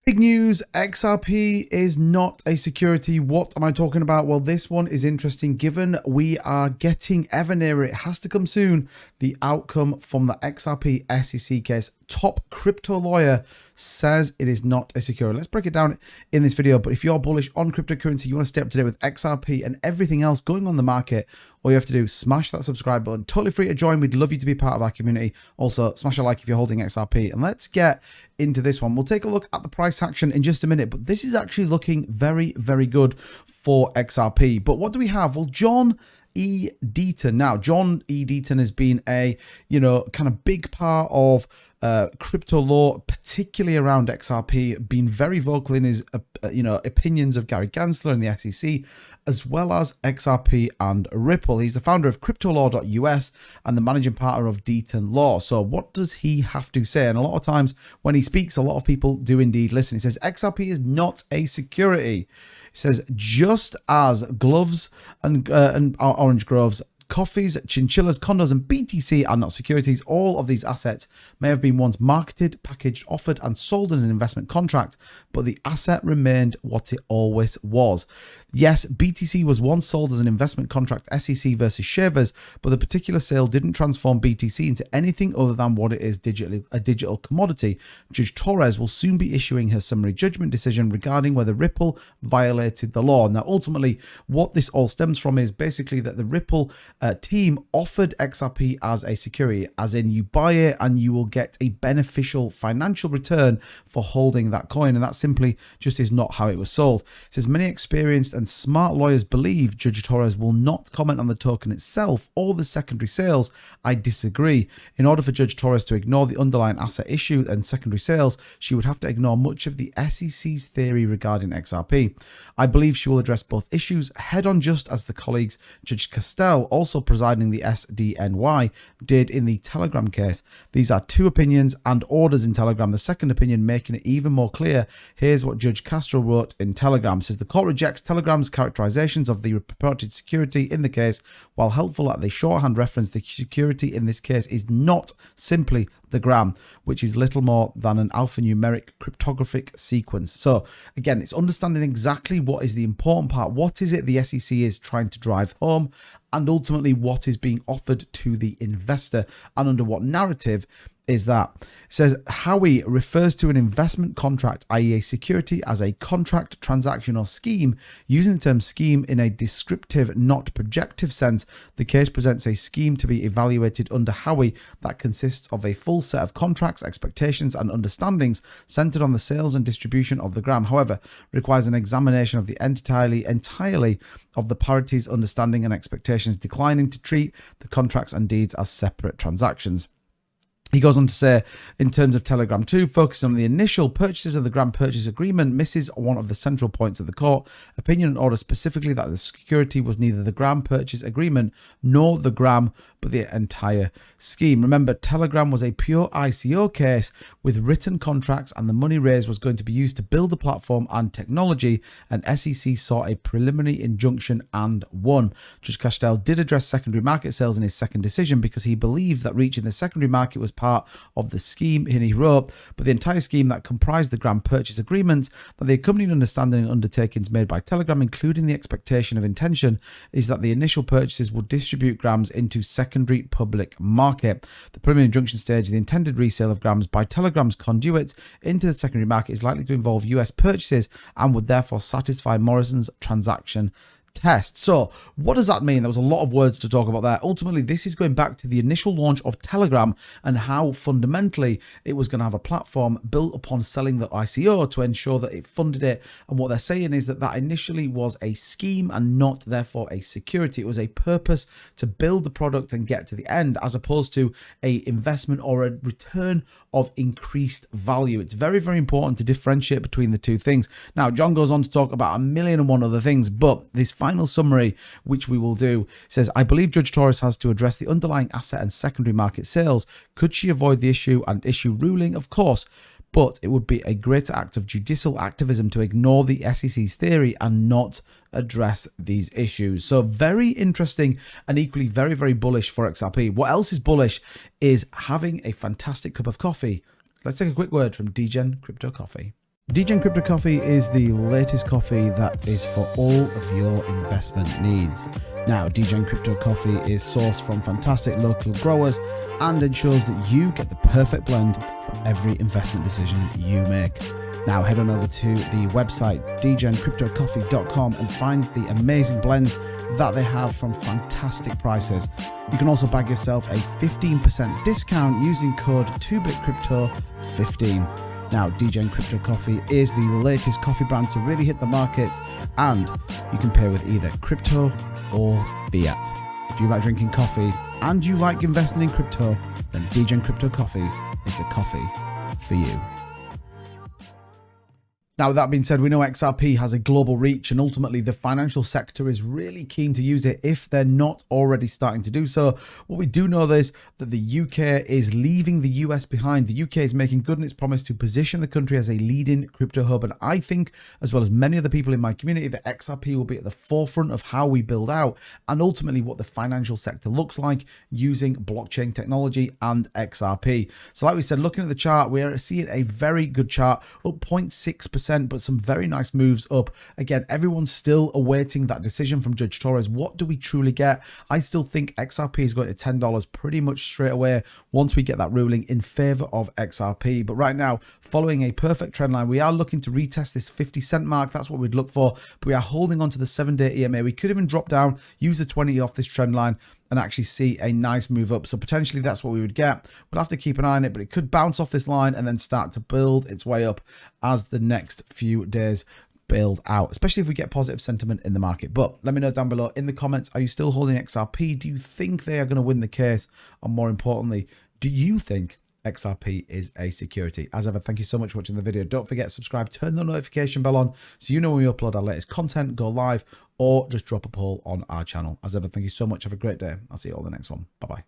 Big news, XRP is not a security. What am I talking about? Well, this one is interesting given we are getting ever nearer. It has to come soon. The outcome from the XRP SEC case. Top crypto lawyer says it is not a security. Let's break it down in this video. But if you're bullish on cryptocurrency, you want to stay up to date with XRP and everything else going on the market, all you have to do is smash that subscribe button. Totally free to join. We'd love you to be part of our community. Also, smash a like if you're holding XRP. And let's get into this one. We'll take a look at the price action in just a minute, but this is actually looking very, very good for XRP. But what do we have? Well, John E. Deaton. Now, John E. Deaton has been a, kind of big part of crypto law, particularly around XRP, been very vocal in his, opinions of Gary Gensler and the SEC, as well as XRP and Ripple. He's the founder of CryptoLaw.us and the managing partner of Deaton Law. So what does he have to say? And a lot of times when he speaks, a lot of people do indeed listen. He says, XRP is not a security. He says, just as gloves and orange groves, coffees, chinchillas, condos, and BTC are not securities, all of these assets may have been once marketed, packaged, offered, and sold as an investment contract, but the asset remained what it always was. Yes, BTC was once sold as an investment contract, SEC versus Shavers, but the particular sale didn't transform BTC into anything other than what it is, a digital commodity. Judge Torres will soon be issuing her summary judgment decision regarding whether Ripple violated the law. Now, ultimately, what this all stems from is basically that the Ripple team offered XRP as a security, as in you buy it and you will get a beneficial financial return for holding that coin, and that simply just is not how it was sold. It says many experienced and smart lawyers believe Judge Torres will not comment on the token itself or the secondary sales. I disagree. In order for Judge Torres to ignore the underlying asset issue and secondary sales, she would have to ignore much of the SEC's theory regarding XRP. I believe she will address both issues head on, just as the colleagues Judge Castell, also presiding the SDNY, did in the Telegram case. These are two opinions and orders in Telegram. The second opinion making it even more clear. Here's what Judge Castro wrote in Telegram. It says the court rejects Telegram's characterizations of the purported security in the case. While helpful at the shorthand reference, the security in this case is not simply the gram, which is little more than an alphanumeric cryptographic sequence. So again, it's understanding exactly what is the important part. What is it the SEC is trying to drive home, and ultimately what is being offered to the investor, and under what narrative is that. It says Howie refers to an investment contract, i.e. a security, as a contract, transaction, or scheme. Using the term scheme in a descriptive, not projective sense, the case presents a scheme to be evaluated under Howie that consists of a full set of contracts, expectations, and understandings centered on the sales and distribution of the gram. However, requires an examination of the entirely of the parties' understanding and expectations, declining to treat the contracts and deeds as separate transactions. He goes on to say, in terms of Telegram 2, focusing on the initial purchases of the gram purchase agreement misses one of the central points of the court opinion and order, specifically that the security was neither the gram purchase agreement nor the gram, but the entire scheme. Remember, Telegram was a pure ICO case with written contracts, and the money raised was going to be used to build the platform and technology, and SEC saw a preliminary injunction and won. Judge Castell did address secondary market sales in his second decision because he believed that reaching the secondary market was part of the scheme, and he wrote, but the entire scheme that comprised the gram purchase agreement, that the accompanying understanding and undertakings made by Telegram, including the expectation of intention, is that the initial purchases would distribute grams into secondary public market. The preliminary injunction stage, the intended resale of grams by Telegram's conduits into the secondary market is likely to involve US purchases and would therefore satisfy Morrison's transaction test. So what does that mean? There was a lot of words to talk about there. Ultimately, this is going back to the initial launch of Telegram and how fundamentally it was going to have a platform built upon selling the ICO to ensure that it funded it. And what they're saying is that that initially was a scheme and not therefore a security. It was a purpose to build the product and get to the end, as opposed to a investment or a return of increased value. It's very, very important to differentiate between the two things. Now, John goes on to talk about 1,000,001 other things, but this final summary, which we will do, says, I believe Judge Torres has to address the underlying asset and secondary market sales. Could she avoid the issue and issue ruling? Of course, but it would be a greater act of judicial activism to ignore the SEC's theory and not address these issues. So very interesting and equally very, very bullish for XRP. What else is bullish is having a fantastic cup of coffee. Let's take a quick word from Degen Crypto Coffee. DGen Crypto Coffee is the latest coffee that is for all of your investment needs. Now, DGen Crypto Coffee is sourced from fantastic local growers and ensures that you get the perfect blend for every investment decision you make. Now, head on over to the website dgencryptocoffee.com and find the amazing blends that they have from fantastic prices. You can also bag yourself a 15% discount using code 2BitCrypto15. Now, DGen Crypto Coffee is the latest coffee brand to really hit the market, and you can pay with either crypto or fiat. If you like drinking coffee and you like investing in crypto, then DGen Crypto Coffee is the coffee for you. Now, with that being said, we know XRP has a global reach, and ultimately the financial sector is really keen to use it if they're not already starting to do so. What we do know is that the UK is leaving the US behind. The UK is making good on its promise to position the country as a leading crypto hub, and I think, as well as many other people in my community, that XRP will be at the forefront of how we build out and ultimately what the financial sector looks like using blockchain technology and XRP. So like we said, looking at the chart, we are seeing a very good chart, up 0.6%. But some very nice moves up. Again, everyone's still awaiting that decision from Judge Torres. What do we truly get? I still think XRP is going to $10 pretty much straight away once we get that ruling in favor of XRP. But right now, following a perfect trend line, we are looking to retest this 50-cent mark. That's what we'd look for. But we are holding on to the 7-day EMA. We could even drop down, use the 20 off this trend line, and actually see a nice move up. So potentially that's what we would get. We'll have to keep an eye on it, but it could bounce off this line and then start to build its way up as the next few days build out, especially if we get positive sentiment in the market. But let me know down below in the comments, are you still holding XRP? Do you think they are going to win the case? And more importantly, do you think XRP is a security? As ever, thank you so much for watching the video. Don't forget to subscribe, turn the notification bell on so you know when we upload our latest content, go live, or just drop a poll on our channel. As ever, thank you so much. Have a great day. I'll see you all in the next one. Bye-bye.